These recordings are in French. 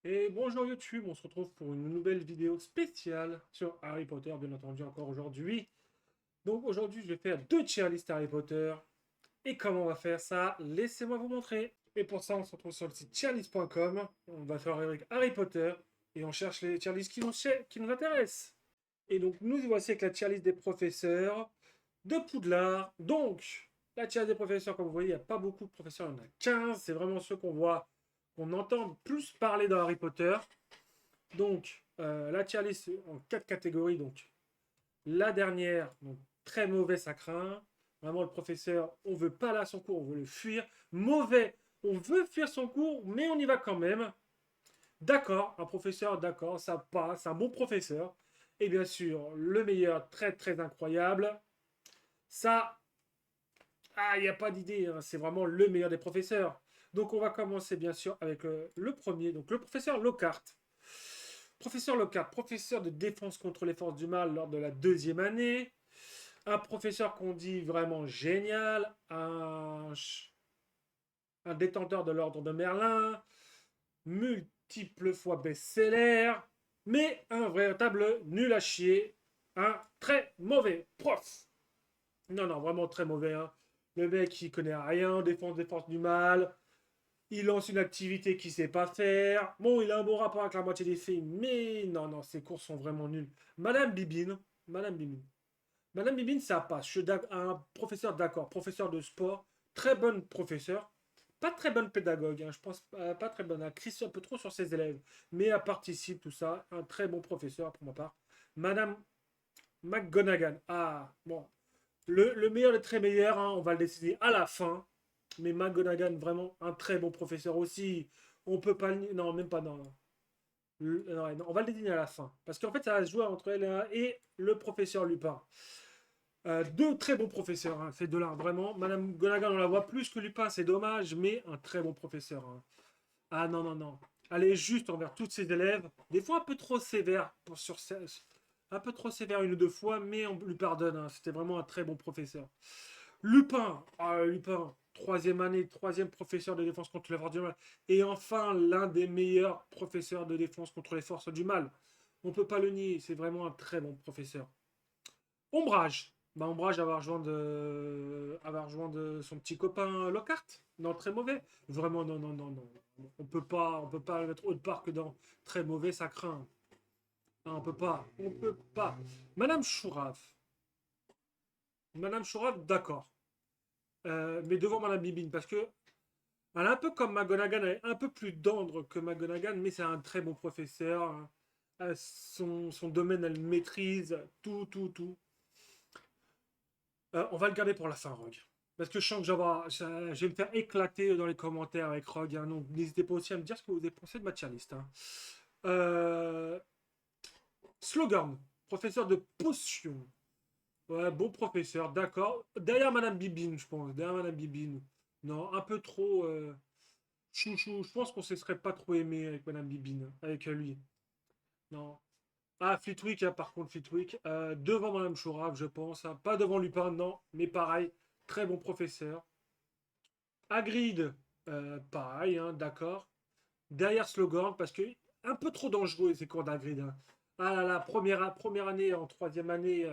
Et bonjour YouTube, on se retrouve pour une nouvelle vidéo spéciale sur Harry Potter, bien entendu encore aujourd'hui. Donc aujourd'hui je vais faire deux tier list Harry Potter. Et comment on va faire ça? Laissez-moi vous montrer. Et pour ça on se retrouve sur le site tierlist.com. On va faire avec Harry Potter et on cherche les tier lists qui nous intéressent. Et donc nous voici avec la tier list des professeurs de Poudlard. Donc la tier list des professeurs, comme vous voyez, il n'y a pas beaucoup de professeurs, il y en a 15. C'est vraiment ceux qu'on voit, qu'on entend plus parler dans Harry Potter. Donc, la tier list en quatre catégories. Donc, la dernière, donc, très mauvais, ça craint. Vraiment, le professeur, on veut pas aller à son cours, on veut le fuir. Mauvais, on veut fuir son cours, mais on y va quand même. D'accord, un professeur, d'accord, ça passe, un bon professeur. Et bien sûr, le meilleur, très très incroyable. Ça, il n'y a pas d'idée, hein, c'est vraiment le meilleur des professeurs. Donc, on va commencer bien sûr avec le premier, donc le professeur Lockhart. Professeur Lockhart, professeur de défense contre les forces du mal lors de la deuxième année. Un professeur qu'on dit vraiment génial. Un détenteur de l'ordre de Merlin. Multiples fois best-seller. Mais un véritable nul à chier. Un très mauvais prof. Non, non, vraiment très mauvais. Hein. Le mec, il connaît rien en défense des forces du mal. Il lance une activité qu'il sait pas faire. Bon, il a un bon rapport avec la moitié des filles, mais non, non, ses cours sont vraiment nuls. Madame Bibine, Madame Bibine. Madame Bibine, ça passe. Je suis un professeur d'accord, professeur de sport, très bonne professeur. Pas très bonne pédagogue, hein, je pense pas très bonne. Elle crie un peu trop sur ses élèves, mais elle participe, tout ça. Un très bon professeur pour ma part. Madame McGonagall. Ah, bon. Le meilleur des très meilleurs, hein, on va le décider à la fin. Mais McGonagall, vraiment un très bon professeur aussi. On peut pas non, même pas. Non, non. Non, on va le désigner à la fin. Parce qu'en fait, ça va se jouer entre elle et le professeur Lupin. Deux très bons professeurs, hein, ces deux-là, vraiment. Madame McGonagall, on la voit plus que Lupin, c'est dommage, mais un très bon professeur. Hein. Ah non, non, non. Elle est juste envers tous ses élèves. Des fois un peu trop sévère un peu trop sévère une ou deux fois, mais on lui pardonne. Hein. C'était vraiment un très bon professeur. Lupin, Lupin, troisième année, troisième professeur de défense contre les forces du mal. Et enfin, l'un des meilleurs professeurs de défense contre les forces du mal. On peut pas le nier, c'est vraiment un très bon professeur. Ombrage. Bah, Ombrage avoir rejoint de son petit copain Lockhart. Non, très mauvais. Vraiment, non, non, non, non. On peut pas le mettre autre part que dans très mauvais, ça craint. Non, on peut pas, on peut pas. Madame Chourave. Madame Chourave, d'accord. Mais devant Madame Bibine, parce que elle est un peu comme McGonagall, elle est un peu plus dendre que McGonagall, mais c'est un très bon professeur. Hein. Son domaine, elle maîtrise tout, tout, tout. On va le garder pour la fin, Rogue. Parce que je sens que je vais me faire éclater dans les commentaires avec Rogue. Hein, donc n'hésitez pas aussi à me dire ce que vous avez pensé de ma tier list. Hein. Euh, Slogan, professeur de potions. Ouais, bon professeur, d'accord. Derrière Madame Bibine, je pense. Derrière Madame Bibine. Non, un peu trop. Chouchou, je pense qu'on se serait pas trop aimé avec Madame Bibine, avec lui. Non. Ah, Flitwick, hein, par contre, Flitwick. Devant Madame Chourave, je pense. Hein. Pas devant Lupin, non. Mais pareil, très bon professeur. Hagrid, pareil, hein, d'accord. Derrière Slogan, parce que un peu trop dangereux ces cours d'Hagrid. Hein. Ah là là, première année, en troisième année,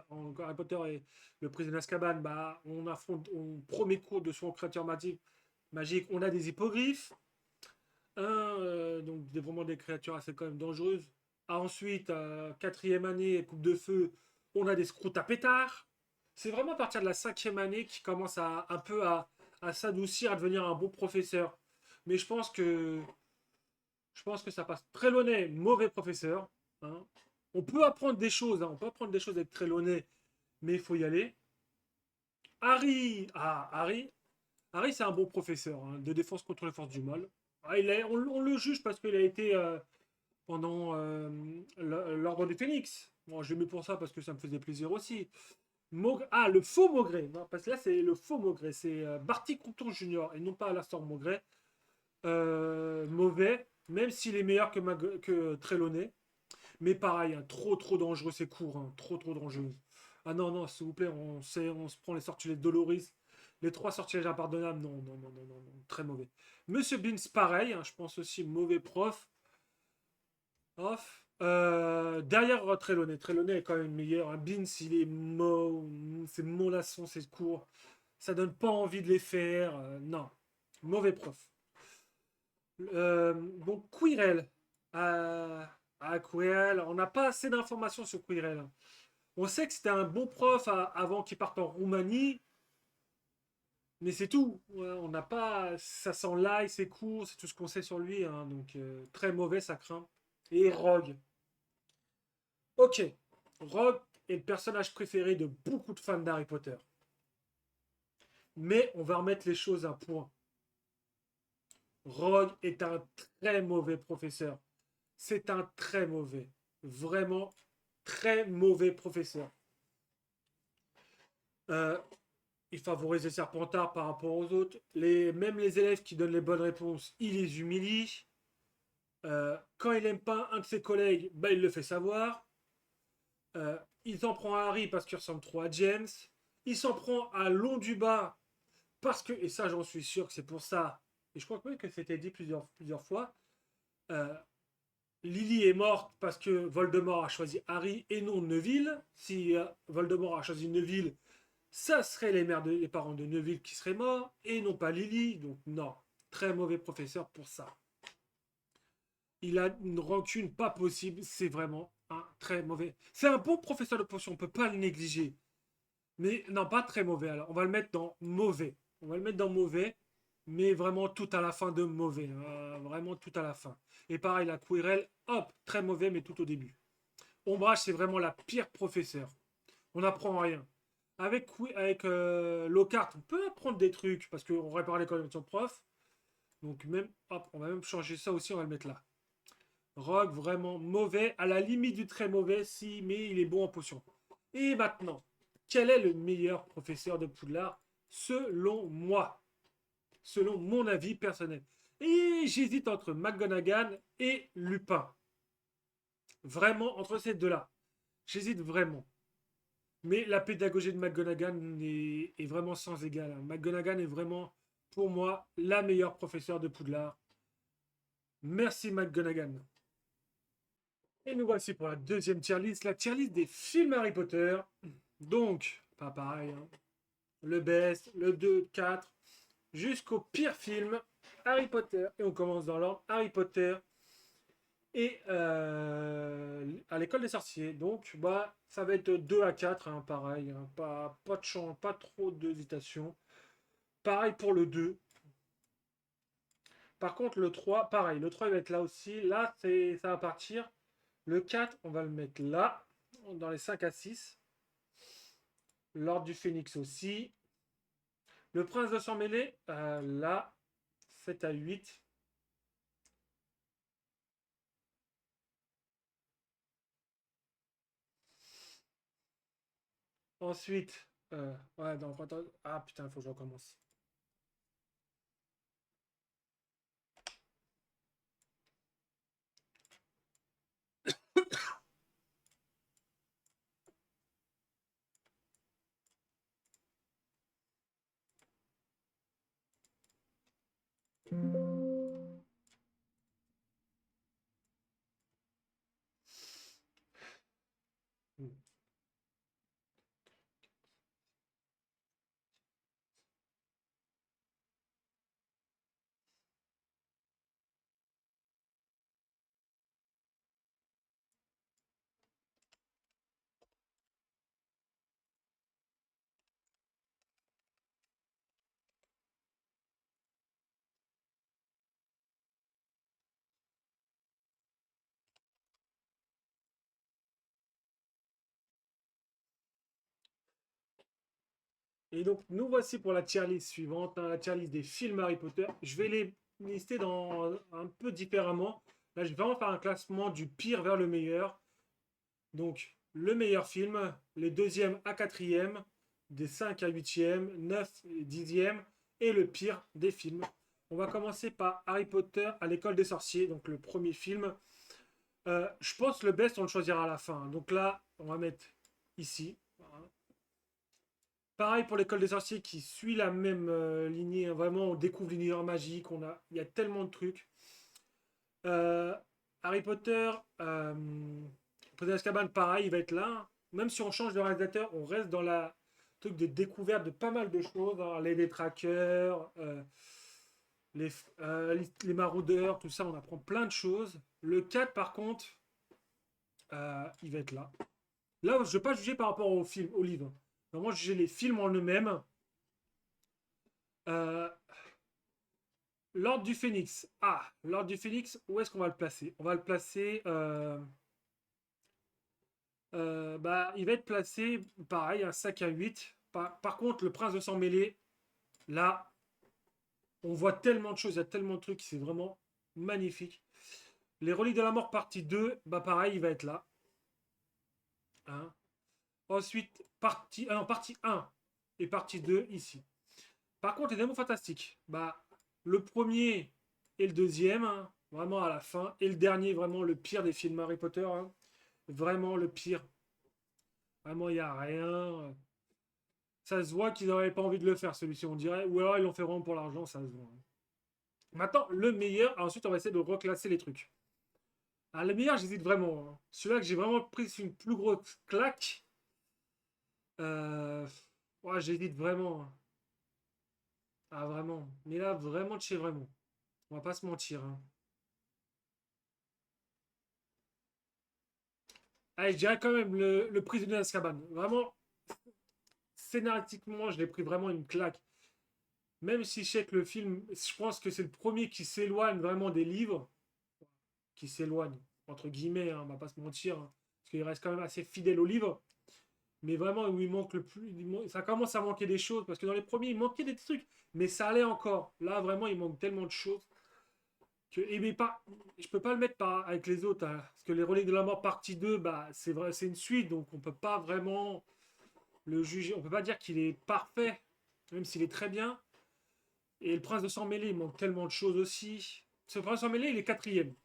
en Harry Potter et le prisonnier d'Azkaban, bah, on affronte, premier cours de son créature magique, on a des hippogriffes. Donc vraiment des créatures assez quand même dangereuses. Ah, ensuite, quatrième année, Coupe de Feu, on a des scouts à pétard. C'est vraiment à partir de la cinquième année qui commence un peu à s'adoucir, à devenir un bon professeur. Mais je pense que ça passe. Trelawney, mauvais professeur. Hein. On peut apprendre des choses, hein, on peut apprendre des choses avec Trelawney, mais il faut y aller. Harry, Harry, c'est un bon professeur hein, de défense contre les forces du mal. Ah, on le juge parce qu'il a été pendant l'Ordre du Phénix. Bon, je l'ai mis pour ça parce que ça me faisait plaisir aussi. Le faux Maugret. Non, parce que là, c'est le faux Maugret. C'est Barty Croughton Junior et non pas Alastor Maugret. Mauvais, même s'il est meilleur que Trelawney. Mais pareil, hein, trop trop dangereux ces cours. Hein, trop trop dangereux. Ah non, non, s'il vous plaît, on se prend les sortilèges Doloris. Les trois sortilèges impardonnables, non, non, non, non, non, non, très mauvais. Monsieur Beans, pareil, hein, je pense aussi mauvais prof. Off. Derrière Trelawney. Trelawney est quand même meilleur. Un Beans, il est c'est mollasson, c'est court. Ça donne pas envie de les faire. Non. Mauvais prof. Donc, Quirrell. Quirrell, on n'a pas assez d'informations sur Quirrell. On sait que c'était un bon prof avant qu'il parte en Roumanie. Mais c'est tout. Ouais, on n'a pas. Ça sent l'ail, c'est court, c'est tout ce qu'on sait sur lui, hein. Donc, très mauvais, ça craint. Et Rogue. Ok. Rogue est le personnage préféré de beaucoup de fans d'Harry Potter. Mais on va remettre les choses à point. Rogue est un très mauvais professeur. C'est un très mauvais. Vraiment très mauvais professeur. Euh, il favorise les Serpentards par rapport aux autres. Même les élèves qui donnent les bonnes réponses, il les humilie. Quand il n'aime pas un de ses collègues, bah, il le fait savoir. Il s'en prend à Harry parce qu'il ressemble trop à James. Il s'en prend à Long du Bas parce que, et ça j'en suis sûr que c'est pour ça, et je crois même que c'était dit plusieurs fois, euh, Lily est morte parce que Voldemort a choisi Harry et non Neville. Si Voldemort a choisi Neville, ça serait les parents de Neville qui seraient morts et non pas Lily. Donc non, très mauvais professeur pour ça. Il a une rancune pas possible, c'est vraiment un très mauvais. C'est un bon professeur de potion, on peut pas le négliger. Mais non, pas très mauvais. Alors, on va le mettre dans mauvais. On va le mettre dans mauvais, mais vraiment tout à la fin de mauvais. Vraiment tout à la fin. Et pareil, la Quirrell, hop, très mauvais, mais tout au début. Ombrage, c'est vraiment la pire professeure. On n'apprend rien. Avec Lockhart, on peut apprendre des trucs, parce qu'on répare les connexions de prof. Donc même, hop, on va même changer ça aussi, on va le mettre là. Rogue, vraiment mauvais, à la limite du très mauvais, si, mais il est bon en potion. Et maintenant, quel est le meilleur professeur de Poudlard selon moi, selon mon avis personnel? Et j'hésite entre McGonagall et Lupin. Vraiment, entre ces deux-là. J'hésite vraiment. Mais la pédagogie de McGonagall est vraiment sans égal, hein. McGonagall est vraiment, pour moi, la meilleure professeure de Poudlard. Merci McGonagall. Et nous voici pour la deuxième tier list, la tier list des films Harry Potter. Donc, pas pareil, hein. Le best, le 2, 4, jusqu'au pire film Harry Potter. Et on commence dans l'ordre Harry Potter et à l'école des sorciers. Donc, bah, ça va être 2 à 4, hein, pareil, hein. Pas de chance, pas trop d'hésitation. Pareil pour le 2. Par contre, le 3, pareil, le 3 il va être là aussi. Là, ça va partir. Le 4, on va le mettre là, dans les 5 à 6. L'ordre du Phénix aussi. Le prince de sang mêlé, là, 7 à 8. Ensuite, ouais, non, attends. Ah putain, il faut que je recommence. Et donc, nous voici pour la tier list suivante, hein, la tier list des films Harry Potter. Je vais les lister un peu différemment. Là, je vais vraiment faire un classement du pire vers le meilleur. Donc, le meilleur film, les deuxièmes à quatrième, des 5 à huitième, 9 et 10e, et le pire des films. On va commencer par Harry Potter à l'école des sorciers, donc le premier film. Je pense que le best, on le choisira à la fin. Donc là, on va mettre ici. Voilà. Pareil pour l'école des sorciers qui suit la même lignée, hein. Vraiment, on découvre l'univers magique. Il y a tellement de trucs. Euh, Harry Potter, Prisonnier d'Azkaban, pareil, il va être là. Même si on change de réalisateur, on reste dans la truc de découverte de pas mal de choses, hein. Les détraqueurs, les maraudeurs, tout ça, on apprend plein de choses. Le 4, par contre, il va être là. Là, je ne vais pas juger par rapport au film, au livre. Vraiment, juger les films en eux-mêmes. Euh, L'Ordre du Phénix. Ah, l'Ordre du Phénix, où est-ce qu'on va le placer? On va le placer. Bah, il va être placé, pareil, un sac à 8. Par contre, le Prince de sang mêlé, là, on voit tellement de choses, il y a tellement de trucs, c'est vraiment magnifique. Les Reliques de la Mort, partie 2, bah pareil, il va être là. Hein. Ensuite, partie 1 et partie 2 ici. Par contre, les Animaux Fantastiques, bah, le premier et le deuxième, hein, vraiment à la fin, et le dernier, vraiment le pire des films Harry Potter, hein, vraiment le pire. Vraiment, il n'y a rien. Ça se voit qu'ils n'avaient pas envie de le faire, celui-ci, on dirait. Ou alors ils l'ont fait vraiment pour l'argent, ça se voit. Maintenant, le meilleur, ensuite on va essayer de reclasser les trucs. Ah, le meilleur, j'hésite vraiment, hein. Celui-là que j'ai vraiment pris une plus grosse claque. Euh... Ouais, j'hésite vraiment, hein. Ah, vraiment. Mais là, vraiment de chez vraiment. On va pas se mentir, hein. Allez, je dirais quand même le prisonnier d'Azkaban. Vraiment, scénaristiquement, je l'ai pris vraiment une claque. Même si je sais que le film, je pense que c'est le premier qui s'éloigne vraiment des livres, qui s'éloigne, entre guillemets, hein, on va pas se mentir, hein, parce qu'il reste quand même assez fidèle au livre. Mais vraiment, où il manque le plus. Ça commence à manquer des choses, parce que dans les premiers, il manquait des trucs, mais ça allait encore. Là, vraiment, il manque tellement de choses. Et mais pas, je peux pas le mettre avec les autres, hein, parce que les Reliques de la Mort partie 2, bah, c'est vrai, c'est une suite, donc on peut pas vraiment le juger. On peut pas dire qu'il est parfait, même s'il est très bien. Et le Prince de Sang Mêlé, il manque tellement de choses aussi. Ce Prince de Sang Mêlé, il est quatrième.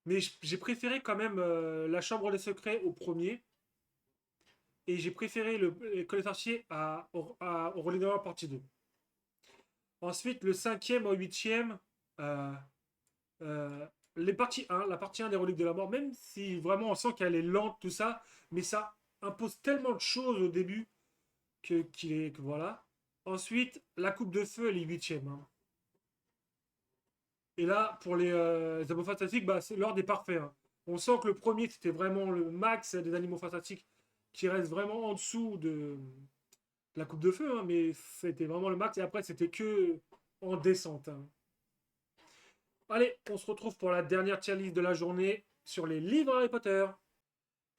Mais j'ai préféré quand même la Chambre des Secrets au premier. Et j'ai préféré L'école des sorciers au Reliques de la Mort partie 2. Ensuite, le cinquième au huitième, euh, euh, les parties 1, la partie 1 des Reliques de la Mort, même si vraiment on sent qu'elle est lente, tout ça, mais ça impose tellement de choses au début que voilà. Ensuite, la Coupe de Feu, elle est huitième, hein. Et là, pour les animaux fantastiques, bah, l'ordre est parfait, hein. On sent que le premier, c'était vraiment le max des animaux fantastiques qui reste vraiment en dessous de la Coupe de Feu, hein, mais c'était vraiment le max. Et après, c'était que en descente, hein. Allez, on se retrouve pour la dernière tier list de la journée sur les livres Harry Potter.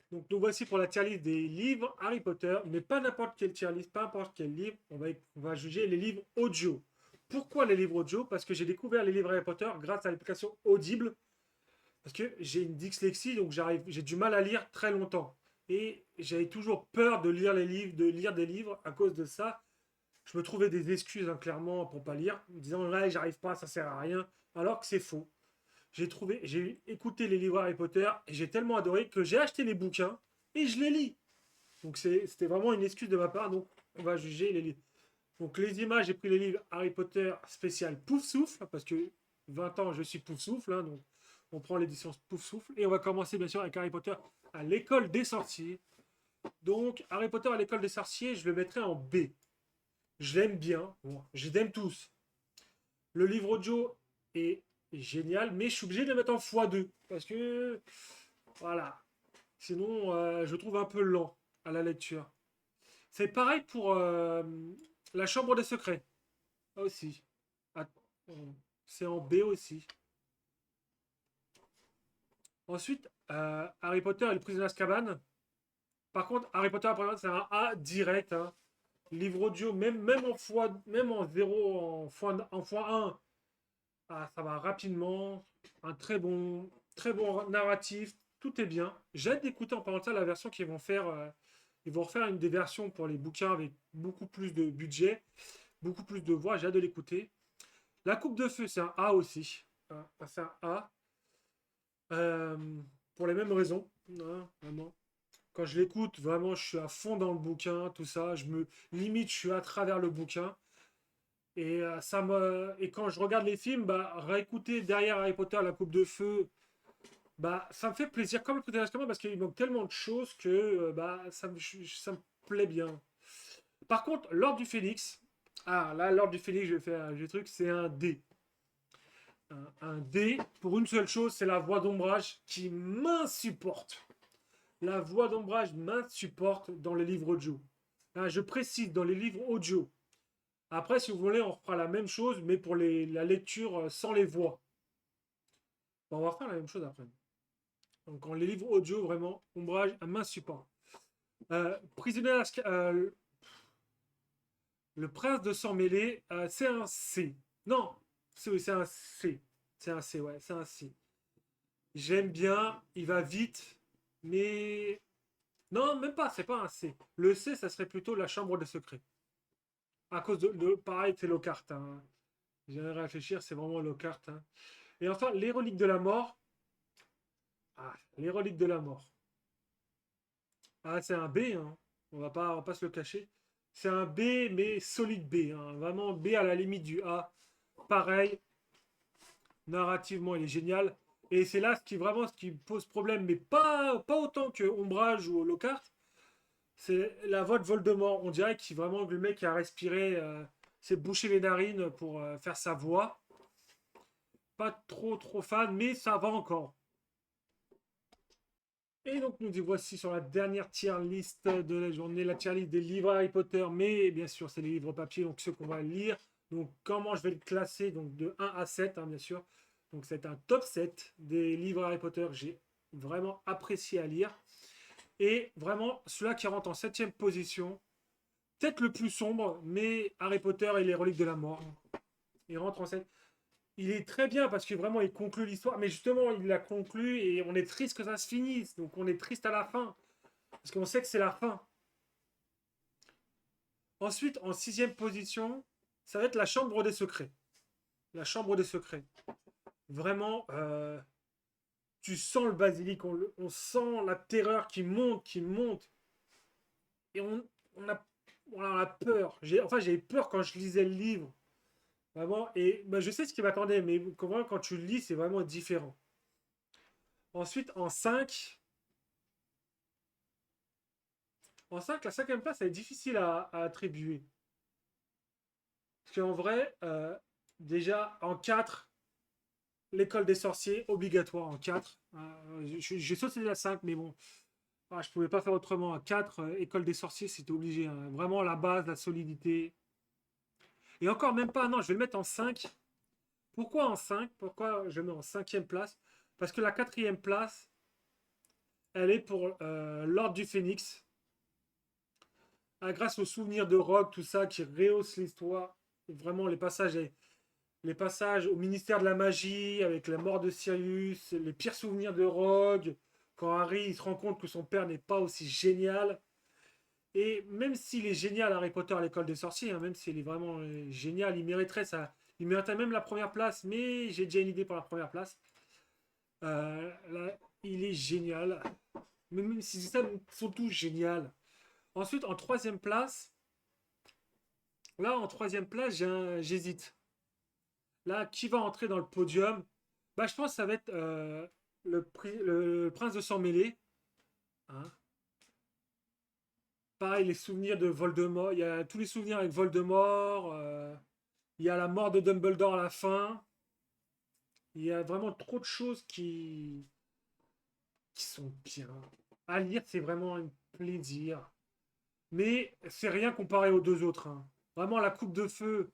Donc nous voici pour la tier list des livres Harry Potter, mais pas n'importe quel tier list, pas n'importe quel livre. On va juger les livres audio. Pourquoi les livres audio? Parce que j'ai découvert les livres Harry Potter grâce à l'application Audible. Parce que j'ai une dyslexie, donc j'ai du mal à lire très longtemps. Et j'avais toujours peur de lire les livres, de lire des livres à cause de ça. Je me trouvais des excuses, hein, clairement, pour pas lire, en disant là, j'arrive pas, ça sert à rien. Alors que c'est faux. J'ai écouté les livres Harry Potter et j'ai tellement adoré que j'ai acheté les bouquins et je les lis. Donc c'était vraiment une excuse de ma part. Donc on va juger les livres. Donc les images, j'ai pris les livres Harry Potter spécial Pouf Souffle parce que 20 ans je suis Pouf Souffle, hein, donc on prend l'édition Pouf Souffle et on va commencer bien sûr avec Harry Potter à l'école des sorciers. Donc Harry Potter à l'école des sorciers, je le mettrai en B. Je l'aime bien, bon, je les aime tous. Le livre audio est génial, mais je suis obligé de le mettre en x2 parce que voilà. Sinon, je trouve un peu lent à la lecture. C'est pareil pour La Chambre des Secrets. Aussi. Ah, c'est en B aussi. Ensuite, Harry Potter et le prisonnier d'Azkaban. Par contre, Harry Potter, c'est un A direct, hein. Livre audio, même en fois, même en 0, en fois 1, ah, ça va rapidement. Un très bon narratif. Tout est bien. J'ai hâte d'écouter en parlant de ça la version qu'ils vont faire. Ils vont refaire une des versions pour les bouquins avec beaucoup plus de budget, beaucoup plus de voix. J'ai hâte de l'écouter. La Coupe de Feu, c'est un A aussi, hein. C'est un A. Euh, pour les mêmes raisons, hein, vraiment. Quand je l'écoute, vraiment, je suis à fond dans le bouquin, tout ça. Limite, je suis à travers le bouquin. Et quand je regarde les films, bah, réécouter derrière Harry Potter la Coupe de Feu, bah, ça me fait plaisir, comme le Prisonnier d'Azkaban, parce qu'il manque tellement de choses que bah, ça me plaît bien. Par contre, l'Ordre du Phénix, ah là, l'Ordre du Phénix, je vais faire un truc, c'est un D. Un D pour une seule chose, c'est la voix d'ombrage qui m'insupporte. La voix d'ombrage m'insupporte dans les livres audio. Hein, je précise, dans les livres audio. Après, si vous voulez, on refera la même chose, mais pour la lecture sans les voix. Bon, on va faire la même chose après. Donc, en les livres audio, vraiment, ombrage, elle m'insupporte. Prisonnier le prince de sang mêlé, c'est un C. Non, c'est un C. C'est un C, ouais, c'est un C. J'aime bien, il va vite, mais... Non, même pas, c'est pas un C. Le C, ça serait plutôt la chambre des secrets. À cause pareil, c'est Lockhart. Hein. J'ai à réfléchir, c'est vraiment Lockhart. Hein. Et enfin, les reliques de la mort. Ah, les reliques de la mort. Ah, c'est un B, hein. On va pas se le cacher. C'est un B, mais solide B. Hein. Vraiment B à la limite du A. Pareil, narrativement, il est génial. Et c'est là ce qui pose problème, mais pas autant que Ombrage ou Lockhart. C'est la voix de Voldemort. On dirait qu'il vraiment le mec a respiré, s'est bouché les narines pour faire sa voix. Pas trop fan, mais ça va encore. Et donc nous y voici sur la dernière tier list de la journée, la tier list des livres Harry Potter, mais bien sûr c'est les livres papier, donc ceux qu'on va lire. Donc comment je vais le classer, donc de 1 à 7, hein, bien sûr. Donc c'est un top 7 des livres Harry Potter que j'ai vraiment apprécié à lire. Et vraiment, celui-là qui rentre en 7ème position, peut-être le plus sombre, mais Harry Potter et les reliques de la mort. Il rentre en 7. Il est très bien parce que vraiment il conclut l'histoire, mais justement il la conclut et on est triste que ça se finisse, donc on est triste à la fin, parce qu'on sait que c'est la fin. Ensuite, en 6ème position, ça va être la chambre des secrets. La chambre des secrets. Vraiment, tu sens le basilic, on sent la terreur qui monte, qui monte. Et on a peur. Enfin, j'ai peur quand je lisais le livre. Vraiment, et bah, je sais ce qui m'attendait, mais comment quand tu le lis, c'est vraiment différent. Ensuite, en 5 la 5ème place, elle est difficile à attribuer. Parce qu'en vrai, déjà, en 4 l'école des sorciers, obligatoire en 4. J'ai sauté la 5 mais bon, je pouvais pas faire autrement. En 4 école des sorciers, c'était obligé. Hein. Vraiment la base, la solidité. Et encore même pas, non, je vais le mettre en 5. Pourquoi en 5? Pourquoi je le mets en 5ème place? Parce que la 4ème place, elle est pour l'Ordre du Phénix. Ah, grâce aux souvenirs de Rogue, tout ça, qui rehausse l'histoire. Vraiment, les passages au ministère de la magie, avec la mort de Sirius, les pires souvenirs de Rogue, quand Harry il se rend compte que son père n'est pas aussi génial. Et même s'il est génial, Harry Potter à l'école des sorciers, hein, même s'il est vraiment génial, il mériterait ça. Il mériterait même la première place, mais j'ai déjà une idée pour la première place. Là, il est génial. Mais même si ça, ils sont tous géniaux. Ensuite, en 3ème place, là, en 3ème place, j'hésite. Là, qui va entrer dans le podium? Bah, je pense que ça va être le prince de sang mêlé. Hein. Pareil, les souvenirs de Voldemort. Il y a tous les souvenirs avec Voldemort. Il y a la mort de Dumbledore à la fin. Il y a vraiment trop de choses qui sont bien. À lire, c'est vraiment un plaisir. Mais c'est rien comparé aux deux autres. Hein. Vraiment, la coupe de feu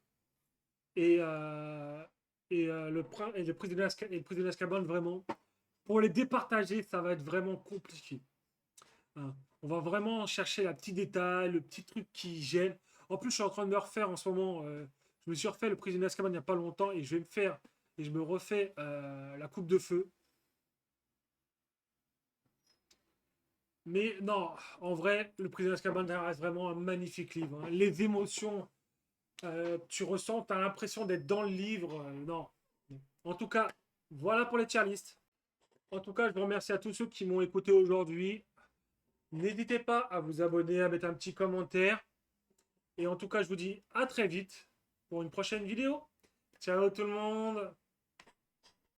et, le prisonnier d'Azkaban, vraiment. Pour les départager, ça va être vraiment compliqué. Hein. On va vraiment chercher la petite détail, le petit truc qui gêne. En plus, je suis en train de me refaire en ce moment. Je me suis refait le prisonnier d'Azkaban il n'y a pas longtemps et je vais me faire et je me refais la coupe de feu. Mais non, en vrai, le prisonnier d'Azkaban reste vraiment un magnifique livre. Hein. Les émotions, tu ressens, tu as l'impression d'être dans le livre. Non. En tout cas, voilà pour les tier lists. En tout cas, je vous remercie à tous ceux qui m'ont écouté aujourd'hui. N'hésitez pas à vous abonner, à mettre un petit commentaire. Et en tout cas, je vous dis à très vite pour une prochaine vidéo. Ciao tout le monde!